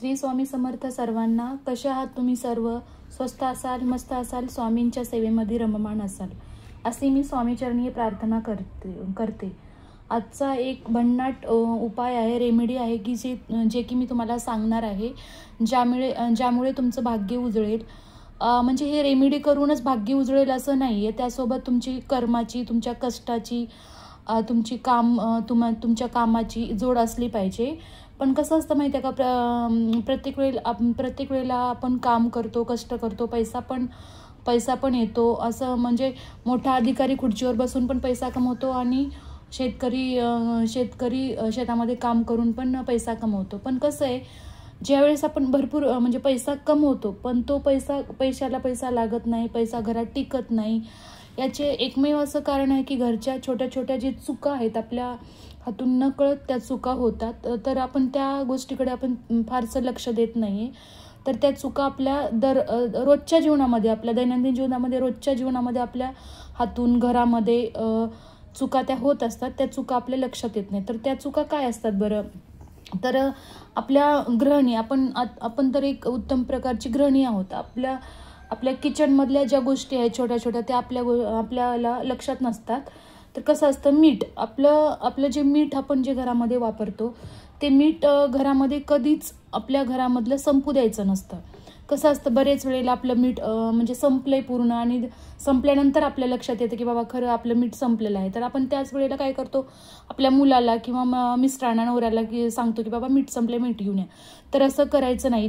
श्री स्वामी समर्थ सर्वांना. कशा आहात तुम्ही सर्व? स्वस्थ असाल, मस्त असाल, स्वामींच्या सेवेमध्ये रममाण असाल अशी मी स्वामीचरणी प्रार्थना करते. आजचा एक भन्नाट उपाय आहे, रेमेडी आहे की जे की मी तुम्हाला सांगणार आहे, ज्यामुळे तुमचं भाग्य उजळेल. म्हणजे हे रेमेडी करूनच भाग्य उजळेल असं नाही आहे, त्यासोबत तुमची कर्माची, तुमच्या कष्टाची, तुमच्या कामाची जोड असली पाहिजे. पण कसं असतं माहिती आहे का, प्रत्येक वेळेला आपण काम करतो, कष्ट करतो, पैसा पण येतो. असं म्हणजे मोठा अधिकारी खुर्चीवर बसून पण पैसा कमवतो आणि शेतकरी शेतामध्ये काम करून पण पैसा कमवतो. पण कसं आहे, ज्यावेळेस आपण भरपूर म्हणजे पैसा कमवतो पण तो पैशाला पैसा लागत नाही, पैसा घरात टिकत नाही. याचे एकमेव असं कारण आहे की घरच्या छोट्या छोट्या जे चुका आहेत आपल्या हातून नकळत त्या चुका होतात. तर आपण त्या गोष्टीकडे आपण फारसं लक्ष देत नाही. तर त्या चुका आपल्या रोजच्या जीवनामध्ये, आपल्या दैनंदिन जीवनामध्ये, रोजच्या जीवनामध्ये आपल्या हातून घरामध्ये चुका त्या होत असतात. त्या चुका आपल्या लक्षात येत नाही. तर त्या चुका काय असतात बरं? तर आपल्या गृहिणी, आपण तर एक उत्तम प्रकारची गृहिणी आहोत. आपल्या किचनमधल्या ज्या गोष्टी आहेत छोट्या छोट्या त्या आपल्याला लक्षात नसतात. तर कसं असतं, मीठ, आपलं जे मीठ आपण जे घरामध्ये वापरतो ते मीठ घरामध्ये कधीच आपल्या घरामधलं संपू द्यायचं नसतं. कसं असतं, बरेच वेळेला आपलं मीठ म्हणजे संपलंय पूर्ण आणि संपल्यानंतर आपल्या लक्षात येतं की बाबा खरं आपलं मीठ संपलेलं आहे. तर आपण त्याच वेळेला काय करतो, आपल्या मुलाला किंवा मिस्टरांना, नवऱ्याला सांगतो की बाबा मीठ संपले, मीठ घेऊन या. तर असं करायचं नाही.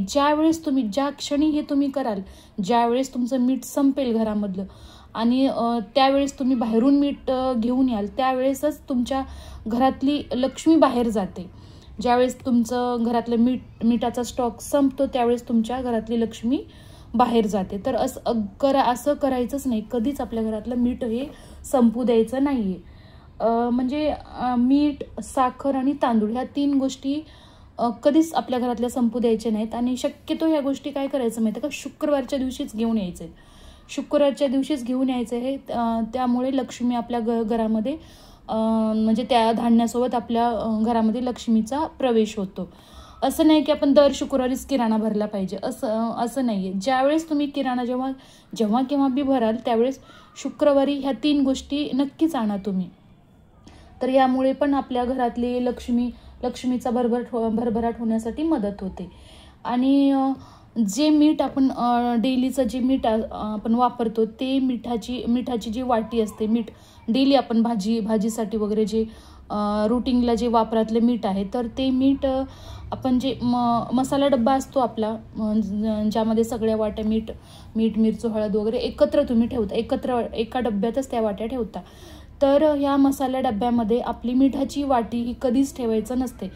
ज्या क्षणी हे तुम्ही कराल, ज्यावेळेस तुमचं मीठ संपेल घरामधलं आणि त्यावेळेस तुम्ही बाहेरून मीठ घेऊन याल, त्यावेळेसच तुमच्या घरातली लक्ष्मी बाहेर जाते. ज्यावेळेस तुमचं घरातलं मिठाचा स्टॉक संपतो त्यावेळेस तुमच्या घरातली लक्ष्मी बाहेर जाते. तर असं करायचंच नाही. कधीच आपल्या घरातलं मीठ हे संपू द्यायचं नाहीये. म्हणजे मीठ, साखर आणि तांदूळ ह्या 3 गोष्टी कधीच आपल्या घरातल्या संपू द्यायच्या नाहीत. आणि शक्यतो ह्या गोष्टी काय करायचं माहिती का, शुक्रवारच्या दिवशीच घेऊन यायचे. शुक्रवारच्या दिवशीच घेऊन यायचं हे. त्यामुळे लक्ष्मी आपल्या घरामध्ये म्हणजे त्या धान्यासोबत आपल्या घरामध्ये लक्ष्मीचा प्रवेश होतो. असं नाही की आपण दर शुक्रवारीच किराणा भरला पाहिजे, असं नाहीये. ज्यावेळेस तुम्ही किराणा जेव्हा केव्हा बी भराल त्यावेळेस शुक्रवारी ह्या 3 गोष्टी नक्कीच आणा तुम्ही. तर यामुळे पण आपल्या घरातली लक्ष्मीचा भरभराट होण्यासाठी मदत होते. आणि जे मीठ आपण डेलीचं जे मीठ आपण वापरतो ते मिठाची जी वाटी असते, मीठ डेली आपण भाजीसाठी वगैरे जे रुटीनला जे वापरातले मीठ आहे, तर ते मीठ आपण जे मसाला डब्बा असतो आपला, ज्यामध्ये सगळ्या वाट्या मीठ, मिरची, हळद वगैरे एकत्र तुम्ही ठेवता, एका डब्यातच त्या वाट्या ठेवता. तर ह्या मसाला डब्यामध्ये आपली मिठाची वाटी ही कधीच ठेवायचं नसते.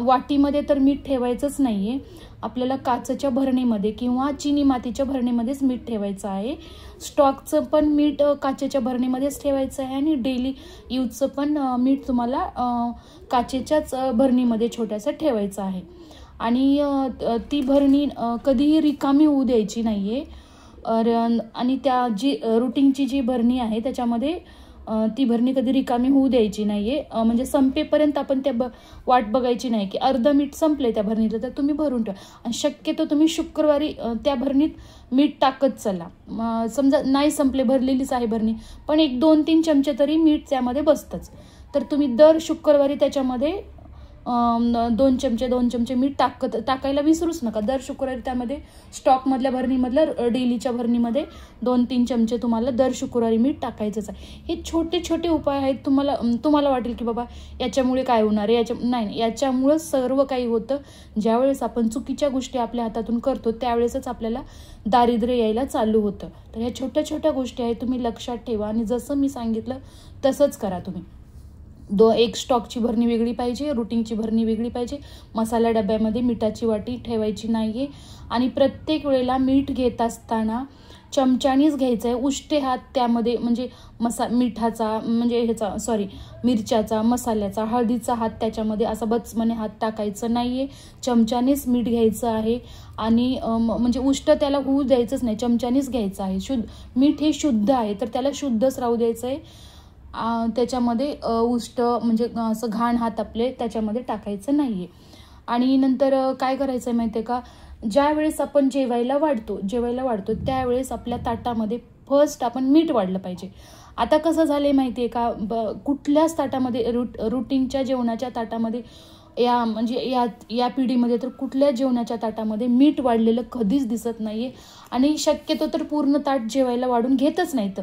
वाटीमध्ये तर मीठ ठेवायचंच नाहीये. आपल्याला काचेच्या भरणीमध्ये किंवा चिनी मातीच्या भरणीमध्येच मीठ ठेवायचं आहे. स्टॉकचं पण मीठ काचेच्या भरणीमध्येच ठेवायचं आहे आणि डेली यूजचं पण मीठ तुम्हाला काचेच्याच भरणीमध्ये छोट्याशा ठेवायचं आहे. आणि ती भरणी कधीही रिकामी होऊ द्यायची नाहीये. आणि त्या जी रुटीनची जी भरणी आहे त्याच्यामध्ये ती भरणी कधी रिकामी होऊ द्यायची नाहीये. म्हणजे संपेपर्यंत आपण त्या वाट बघायची नाही की अर्ध मीठ संपले त्या भरणीतलं, तर तुम्ही भरून ठेवा. आणि शक्यतो तुम्ही शुक्रवारी त्या भरणीत मीठ टाकत चला. समजा नाही संपले, भरलेलीच आहे भरणी, पण 1-2-3 चमचे तरी मीठ त्यामध्ये बसतंच. तर तुम्ही दर शुक्रवारी त्याच्यामध्ये 2 चमचे मीठ टाकायला विसरूच नका. दर शुक्रवारी त्यामध्ये स्टॉकमधल्या भरणीमधल्या डेलीच्या भरणीमध्ये 2-3 चमचे तुम्हाला दर शुक्रवारी मीठ टाकायचंच आहे. हे छोटे छोटे उपाय आहेत. तुम्हाला वाटेल की बाबा याच्यामुळे काय होणार आहे, नाही, याच्यामुळं सर्व काही होतं. ज्यावेळेस आपण चुकीच्या गोष्टी आपल्या हातातून करतो त्यावेळेसच आपल्याला दारिद्र्य यायला चालू होतं. तर ह्या छोट्या छोट्या गोष्टी आहेत, तुम्ही लक्षात ठेवा आणि जसं मी सांगितलं तसंच करा तुम्ही. एक स्टॉकची भरणी वेगळी पाहिजे, रुटीनची भरणी वेगळी पाहिजे. मसाला डब्यामध्ये मिठाची वाटी ठेवायची नाहीये. आणि प्रत्येक वेळेला मीठ घेत असताना चमच्यानीच घ्यायचं आहे. उष्टे हात त्यामध्ये म्हणजे मिरच्याचा, मसाल्याचा, हळदीचा हात त्याच्यामध्ये असा बचमने हात टाकायचं नाहीये. चमच्यानेच मीठ घ्यायचं आहे आणि म्हणजे उष्ट त्याला होऊ द्यायचंच नाही, चमच्यानेच घ्यायचं आहे. मीठ हे शुद्ध आहे तर त्याला शुद्धच राहू द्यायचं आहे. त्याच्यामध्ये उष्ट म्हणजे असं घाण हात आपले त्याच्यामध्ये टाकायचं नाहीये. आणि नंतर काय करायचं आहे माहिती आहे का, ज्या वेळेस आपण जेवायला वाढतो त्यावेळेस आपल्या ताटामध्ये फर्स्ट आपण मीठ वाढलं पाहिजे. आता कसं झालंय माहिती आहे का, कुठल्याच ताटामध्ये रुटीनच्या जेवणाच्या ताटामध्ये या पिढीमध्ये तर कुठल्या जेवणाच्या ताटामध्ये मीठ वाढलेलं कधीच दिसत नाहीये. आणि शक्यतो तर पूर्ण ताट जेवायला वाढून घेतच नाहीत.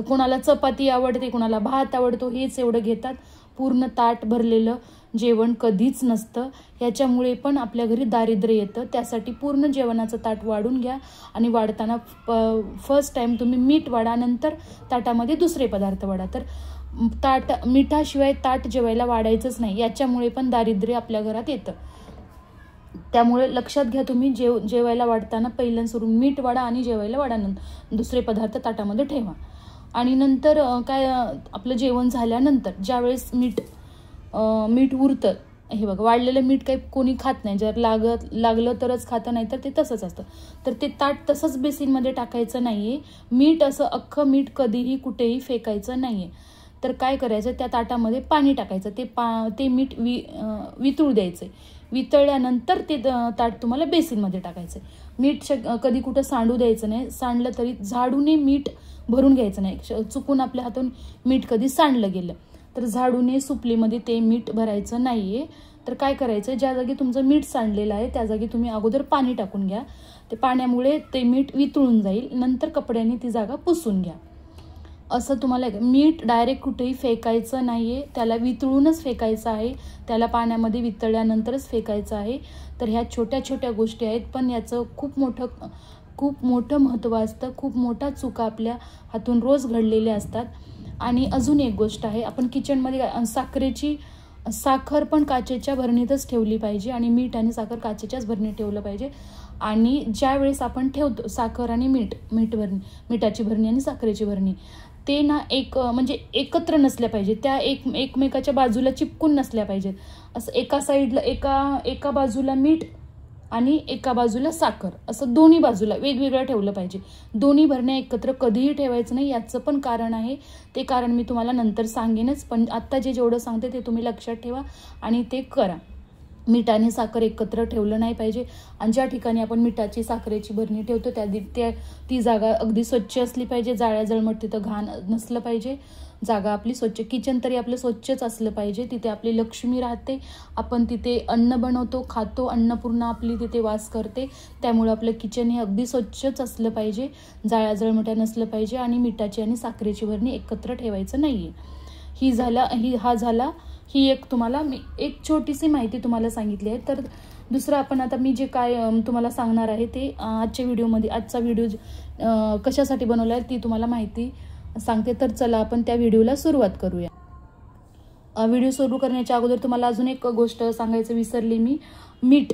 कोणाला चपाती आवडते, कोणाला भात आवडतो, हेच एवढं घेतात. पूर्ण ताट भरलेलं जेवण कधीच नसतं. याच्यामुळे पण आपल्या घरी दारिद्र्य येतं. त्यासाठी पूर्ण जेवणाचं ताट वाढून घ्या आणि वाढताना फर्स्ट टाइम तुम्ही मीठ वाढा, नंतर ताटामध्ये दुसरे पदार्थ वाढा. तर मिठाशिवाय ताट जेवायला वाढायचंच नाही. याच्यामुळे पण दारिद्र्य आपल्या घरात येतं. त्यामुळे लक्षात घ्या, तुम्ही जेवायला वाढताना पहिल्यांदा सोडून मीठ वाढा आणि जेवायला वाढानंतर दुसरे पदार्थ ताटामध्ये ठेवा. आणि नंतर काय, आपलं जेवण झाल्यानंतर ज्यावेळेस मीठ उरतं, हे बघा वाढलेलं मीठ काही कोणी खात नाही. जर लागलं तरच खातं, नाही तर ते तसंच असतं. तर ते ताट तसंच बेसिनमध्ये टाकायचं नाहीये. मीठ असं अख्खं मीठ कधीही कुठेही फेकायचं नाहीये. तर काय करायचं, त्या ताटामध्ये पाणी टाकायचं, ते मीठ वितळू द्यायचं. वितळल्यानंतर ते ताट तुम्हाला बेसिनमध्ये टाकायचं. मीठ कधी कुठं सांडू द्यायचं नाही. सांडलं तरी झाडूने मीठ भरून घ्यायचं नाही. चुकून आपल्या हातून मीठ कधी सांडलं गेलं तर झाडूने सुपलीमध्ये ते मीठ भरायचं नाहीये. तर काय करायचं, ज्या जागी तुमचं मीठ सांडलेलं आहे त्या जागी तुम्ही अगोदर पाणी टाकून घ्या. ते पाण्यामुळे ते मीठ वितळून जाईल. नंतर कपड्याने ती जागा पुसून घ्या. असं तुम्हाला मीठ डायरेक्ट कुठेही फेकायचं नाहीये. त्याला वितळूनच फेकायचं आहे. त्याला पाण्यामध्ये वितळल्यानंतरच फेकायचं आहे. तर ह्या छोट्या छोट्या गोष्टी आहेत, पण याचं खूप मोठं महत्त्व असतं. खूप मोठा चुका आपल्या हातून रोज घडलेल्या असतात. आणि अजून एक गोष्ट आहे, आपण किचनमध्ये साखर पण काचेच्या भरणीतच ठेवली पाहिजे आणि मीठ आणि साखर काचेच्याच भरणीत ठेवलं पाहिजे. आणि ज्या वेळेस आपण ठेवतो साखर आणि मिठाची भरणी आणि साखरेची भरणी, ते ना म्हणजे एकत्र नसल्या पाहिजे. त्या एकमेकाच्या बाजूला चिपकून नसल्या पाहिजेत. असं एका साईडला एका बाजूला मीठ आणि एका बाजूला साखर, असं दोन्ही बाजूला वेगवेगळं ठेवलं पाहिजे. दोन्ही भरण्या एकत्र कधीही ठेवायचं नाही. याचं पण कारण आहे. ते कारण मी तुम्हाला नंतर सांगेनच, पण आत्ता जेवढं सांगते ते तुम्ही लक्षात ठेवा आणि ते करा. मीठ आणि साखर एकत्र ठेवलं नाही पाहिजे. आणि ज्या ठिकाणी आपण मिठाची साखरेची भरणी ठेवतो ती जागा अगदी स्वच्छ असली पाहिजे. जाळ्या जळमट तिथं घाण नसलं पाहिजे. जागा आपली स्वच्छ, किचन तरी आपलं स्वच्छच असलं पाहिजे. तिथे आपली लक्ष्मी राहते. आपण तिथे अन्न बनवतो, खातो. अन्नपूर्णा आपली तिथे वास करते. त्यामुळे आपलं किचन हे अगदी स्वच्छच असलं पाहिजे. जाळ्या जळमट्या नसलं पाहिजे. आणि मिठाची आणि साखरेची भरणी एकत्र ठेवायचं नाहीये. ही एक तुम्हाला मी एक छोटीशी माहिती तुम्हाला सांगितली आहे. तर दुसरं आपण आता मी जे काय तुम्हाला सांगणार आहे ते आजचा व्हिडिओ कशासाठी बनवला आहे ती तुम्हाला माहिती सांगते. तर चला आपण त्या व्हिडिओला सुरुवात करूया. व्हिडिओ सुरू करण्याच्या अगोदर तुम्हाला अजून एक गोष्ट सांगायचं विसरली मी. मीठ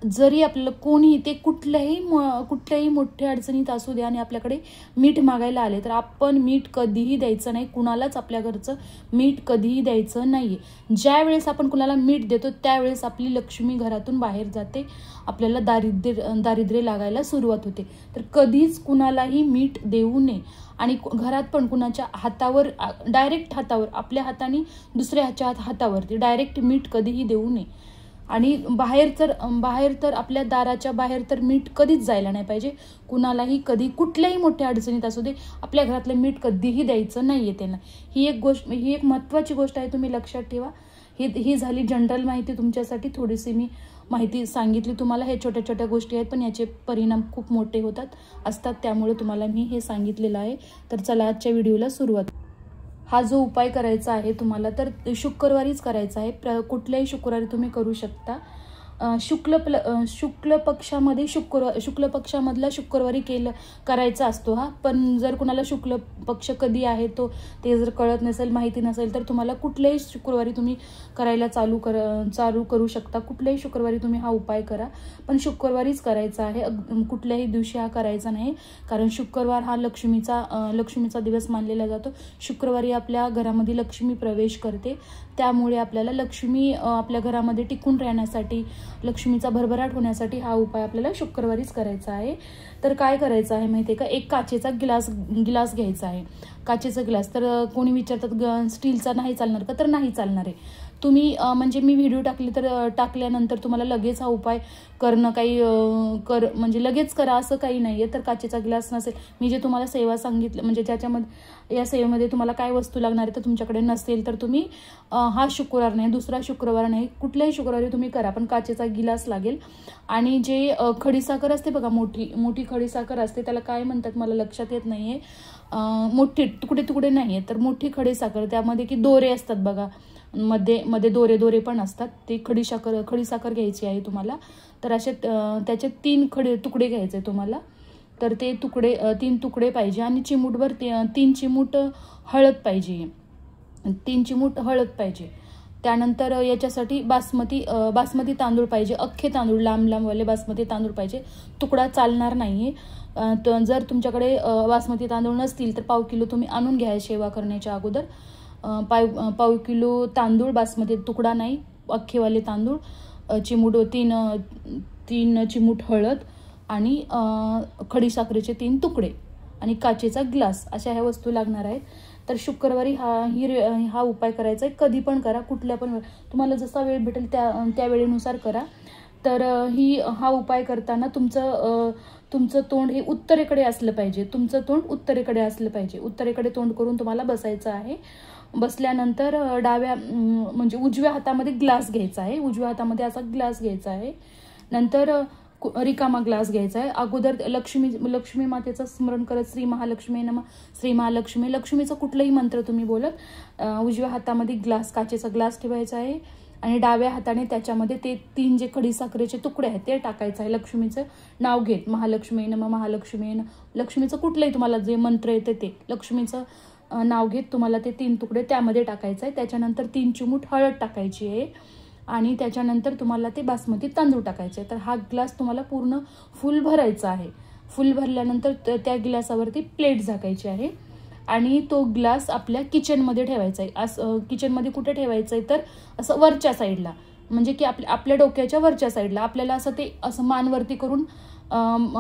जरी आपल्याला कोणीही ते कुठल्याही मोठ्या अडचणीत असू द्या आणि आपल्याकडे मीठ मागायला आले तर आपण मीठ कधीही द्यायचं नाही. कुणालाच आपल्या घरचं मीठ कधीही द्यायचं नाहीये. ज्या वेळेस आपण कुणाला मीठ देतो त्यावेळेस आपली लक्ष्मी घरातून बाहेर जाते. आपल्याला दारिद्र्य लागायला सुरुवात होते. तर कधीच कुणालाही मीठ देऊ नये. आणि घरात पण कुणाच्या हातावर डायरेक्ट आपल्या हाताने दुसऱ्याच्या हातावरती डायरेक्ट मीठ कधीही देऊ नये. आणि बाहेर तर आपल्या दाराच्या बाहेर तर मीठ कधीच जायला नाही पाहिजे. कुणालाही कधी कुठल्याही मोठ्या अडचणीत असू दे आपल्या घरातलं मीठ कधीही द्यायचं नाहीये त्यांना. ही एक महत्त्वाची गोष्ट आहे, तुम्ही लक्षात ठेवा. ही झाली जनरल माहिती तुमच्यासाठी. थोडीशी मी माहिती सांगितली तुम्हाला. हे छोट्या छोट्या गोष्टी आहेत पण याचे परिणाम खूप मोठे असतात. त्यामुळे तुम्हाला मी हे सांगितलेलं आहे. तर चला आजच्या व्हिडिओला सुरुवात. हा जो उपाय करायचा आहे तुम्हाला तर शुक्रवारीच करायचा आहे. कुठल्याही शुक्रवारी तुम्ही करू शकता. शुक्ल पक्षामधला शुक्रवारी करायचा असतो हा. पण जर कुणाला शुक्ल पक्ष कधी आहे ते जर कळत नसेल, माहिती नसेल तर तुम्हाला कुठल्याही शुक्रवारी तुम्ही करायला चालू करू शकता. कुठल्याही शुक्रवारी तुम्ही हा उपाय करा. पण शुक्रवारीच करायचा आहे. कुठल्याही दिवशी हा करायचा नाही. कारण शुक्रवार हा लक्ष्मीचा दिवस मानलेला जातो. शुक्रवारी आपल्या घरामध्ये लक्ष्मी प्रवेश करते. त्यामुळे आपल्याला लक्ष्मी आपल्या घरामध्ये टिकून राहण्यासाठी, लक्ष्मीचा भरभराट होण्यासाठी हा उपाय आपल्याला शुक्रवारीच करायचा आहे. तर काय करायचं आहे माहिती आहे का, एक काचेचा गिलास घ्यायचा आहे. काचेचा ग्लास. तर कोणी विचारतात स्टीलचा नाही चालणार का, तर नाही चालणार आहे. तुम्ही म्हणजे मी व्हिडिओ टाकले तर टाकल्यानंतर तुम्हाला लगेच हा उपाय करणं काही म्हणजे लगेच करा असं काही नाही आहे. तर काचेचा ग्लास नसेल, मी जे तुम्हाला सेवा सांगितलं म्हणजे ज्याच्यामध्ये या सेवेमध्ये तुम्हाला काय वस्तू लागणार आहे तर तुमच्याकडे नसेल तर तुम्ही हा शुक्रवार नाही, दुसरा शुक्रवार नाही, कुठल्याही शुक्रवारी तुम्ही करा, पण काचेचा गिलास लागेल. आणि जे खडीसाखर असते बघा, मोठी खडीसाखर असते, त्याला काय म्हणतात मला लक्षात येत नाहीये, मोठे तुकडे नाही आहेत, तर मोठी खडीसाखर, त्यामध्ये की दोरे असतात बघा, मध्ये दोरे पण असतात, ते खडीसाखर घ्यायची आहे तुम्हाला. तर असे त्याचे 3 तुकडे घ्यायचे तुम्हाला. तर ते 3 तुकडे पाहिजे आणि चिमूटभर 3 चिमूट हळद पाहिजे, 3 चिमूट हळद पाहिजे. त्यानंतर याच्यासाठी बासमती तांदूळ पाहिजे, अख्खे तांदूळ, लांबवाले बासमती तांदूळ पाहिजे, तुकडा चालणार नाहीये. जर तुमच्याकडे बासमती तांदूळ नसतील तर पाव किलो तुम्ही आणून घ्या सेवा करण्याच्या अगोदर. पाव किलो तांदूळ, बासमती, तुकडा नाही, अख्खेवाले तांदूळ, चिमूट 3 चिमूट हळद आणि खडीसाखरेचे 3 तुकडे आणि काचेचा ग्लास, अशा ह्या वस्तू लागणार आहेत. तर शुक्रवारी हा उपाय करायचा आहे. कधी पण करा, कुठल्या पण तुम्हाला जसा वेळ भेटेल त्या वेळेनुसार करा. तर हा उपाय करताना तुमचं तोंड हे उत्तरेकडे असलं पाहिजे, उत्तरेकडे तोंड करून तुम्हाला बसायचं आहे. बसल्यानंतर म्हणजे उजव्या हातामध्ये ग्लास घ्यायचा आहे, उजव्या हातामध्ये असा ग्लास घ्यायचा आहे. नंतर रिकामा ग्लास घ्यायचा आहे. अगोदर लक्ष्मी मातेचं स्मरण करत श्री महालक्ष्मी नमः, श्री महालक्ष्मी, लक्ष्मीचा कुठलाही मंत्र तुम्ही बोलत उजव्या हातामध्ये काचेचा ग्लास ठेवायचा आहे आणि डाव्या हाताने त्याच्यामध्ये ते 3 जे खडीसाखरेचे तुकडे आहेत ते टाकायचं आहे. लक्ष्मीचं नाव घेत महालक्ष्मी नमः, महालक्ष्मी नमः, लक्ष्मीचं कुठलंही तुम्हाला जे मंत्र येते ते लक्ष्मीचं नाव घेत तुम्हाला ते 3 तुकडे त्यामध्ये टाकायचं आहे. त्याच्यानंतर 3 चिमूट हळद टाकायची आहे आणि त्याच्यानंतर तुम्हाला ते बासमती तांदूळ टाकायचे. तर हा ग्लास तुम्हाला पूर्ण फुल भरायचा आहे. फुल भरल्यानंतर त्या ग्लासावरती प्लेट झाकायची आहे आणि तो ग्लास आपल्या किचनमध्ये ठेवायचा आहे. असं किचनमध्ये कुठे ठेवायचं आहे तर असं वरच्या साईडला, म्हणजे की आपल्या डोक्याच्या वरच्या साईडला. आपल्याला असं मानवरती करून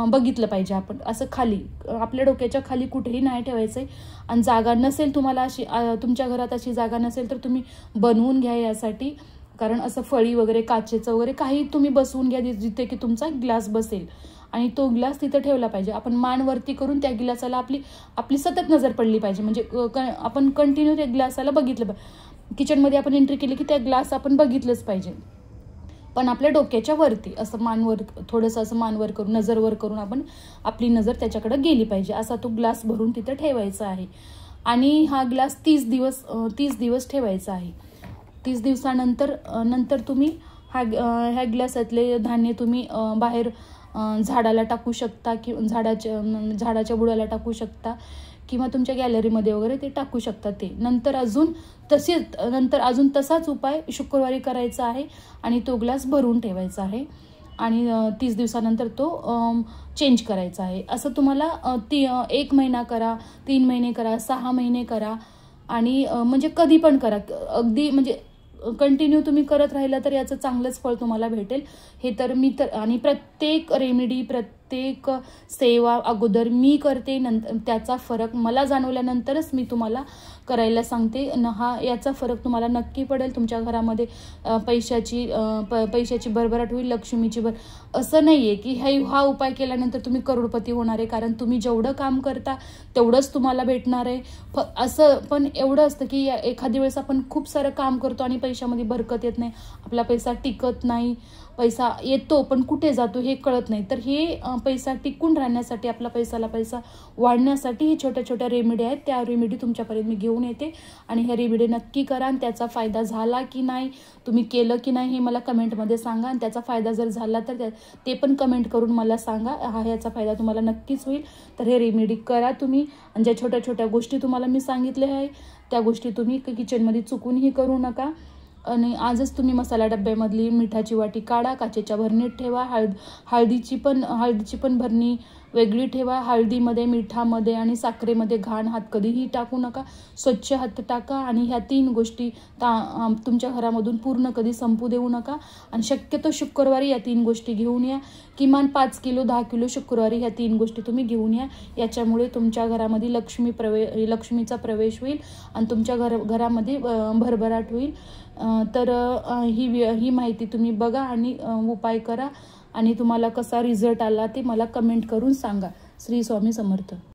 बघितलं पाहिजे आपण, असं खाली आपल्या डोक्याच्या खाली कुठेही नाही ठेवायचं आहे. आणि जागा नसेल तुम्हाला अशी, तुमच्या घरात अशी जागा नसेल तर तुम्ही बनवून घ्या यासाठी, कारण असं फळी वगैरे काचेचं वगैरे काही तुम्ही बसवून घ्या जिथे की तुमचा ग्लास बसेल आणि तो ग्लास तिथं ठेवला पाहिजे. आपण मानवरती करून त्या ग्लासाला आपली सतत नजर पडली पाहिजे, म्हणजे आपण कंटिन्यू त्या ग्लासाला बघितलं पाहिजे. किचनमध्ये आपण एंट्री केली की त्या ग्लास आपण बघितलंच पाहिजे, पण आपल्या डोक्याच्या वरती असं थोडंसं असं मानवर करून, नजरवर करून आपली नजर त्याच्याकडे गेली पाहिजे. असा तो ग्लास भरून तिथं ठेवायचा आहे आणि हा ग्लास 30 दिवस ठेवायचा आहे. 30 दिवसानंतर तुम्ही ह्या ग्लासातले धान्य तुम्ही बाहेर झाडाला टाकू शकता किंवा झाडाच्या बुडाला टाकू शकता किंवा तुमच्या गॅलरीमध्ये वगैरे ते टाकू शकता. ते नंतर अजून तसाच उपाय शुक्रवारी करायचा आहे आणि तो ग्लास भरून ठेवायचा आहे आणि 30 दिवसानंतर तो चेंज करायचा आहे. असं तुम्हाला 1 महिना करा, 3 महिने करा, 6 महिने करा आणि म्हणजे कधी पण करा. अगदी म्हणजे कंटिन्यू तुम्ही करत राहिला तर याचं चांगलंच फळ तुम्हाला भेटेल. हे तर आणि प्रत्येक रेमेडी, प्रत्येक सेवा अगोदर मी करते, नंतर त्याचा फरक मला जाणवल्यानंतरच मी तुम्हाला करायला सांगते. याचा फरक तुम्हाला नक्की पडेल. तुमच्या घरामध्ये पैशाची भरभराट होईल, लक्ष्मीची असं नाहीये की हा उपाय केल्यानंतर तुम्ही करोडपती होणार आहे, कारण तुम्ही जेवढं काम करता तेवढंच तुम्हाला भेटणार आहे. असं पण एवढं असतं की एखाद्या वेळेस आपण खूप सारं काम करतो आणि पैशामध्ये बरकत येत नाही, आपला पैसा टिकत नाही, पैसा येतो पण कुठे जातो हे कळत नाही. तर हे पैसा टिकून राहण्यासाठी, आपला पैसा वाढण्यासाठी ही छोट्या छोट्या रेमेडी आहेत. त्या रेमेडी तुमच्यापर्यंत मी घेऊन येते आणि ह्या रेमेडी नक्की करा आणि त्याचा फायदा झाला की नाही, तुम्ही केलं की नाही हे मला कमेंटमध्ये सांगा. आणि त्याचा फायदा जर झाला तर ते पण कमेंट करून मला सांगा. ह्याचा फायदा तुम्हाला नक्कीच होईल. तर हे रेमेडी करा तुम्ही. आणि ज्या छोट्या छोट्या गोष्टी तुम्हाला मी सांगितल्या आहे त्या गोष्टी तुम्ही किचनमध्ये चुकूनही करू नका. आणि आजच तुम्ही मसाला डब्यामधली मिठाची वाटी काढा, काचेच्या भरणीत ठेवा, हळदीची पण भरणी वेगळी ठेवा. हळदीमध्ये, मिठामध्ये आणि साखरेमध्ये घाण हात कधीही टाकू नका. स्वच्छ हात टाका आणि ह्या 3 गोष्टी तुमच्या घरामधून पूर्ण कधी संपू देऊ नका. आणि शक्यतो शुक्रवारी या 3 गोष्टी घेऊन या. किमान 5 किलो 10 किलो शुक्रवारी ह्या 3 गोष्टी तुम्ही घेऊन या. याच्यामुळे तुमच्या घरामध्ये लक्ष्मीचा प्रवेश होईल आणि तुमच्या घरामध्ये भरभराट होईल. तर ही माहिती तुम्ही बघा आणि उपाय करा आणि तुम्हाला कसा रिझल्ट आला ते मला कमेंट करून सांगा. श्री स्वामी समर्थ.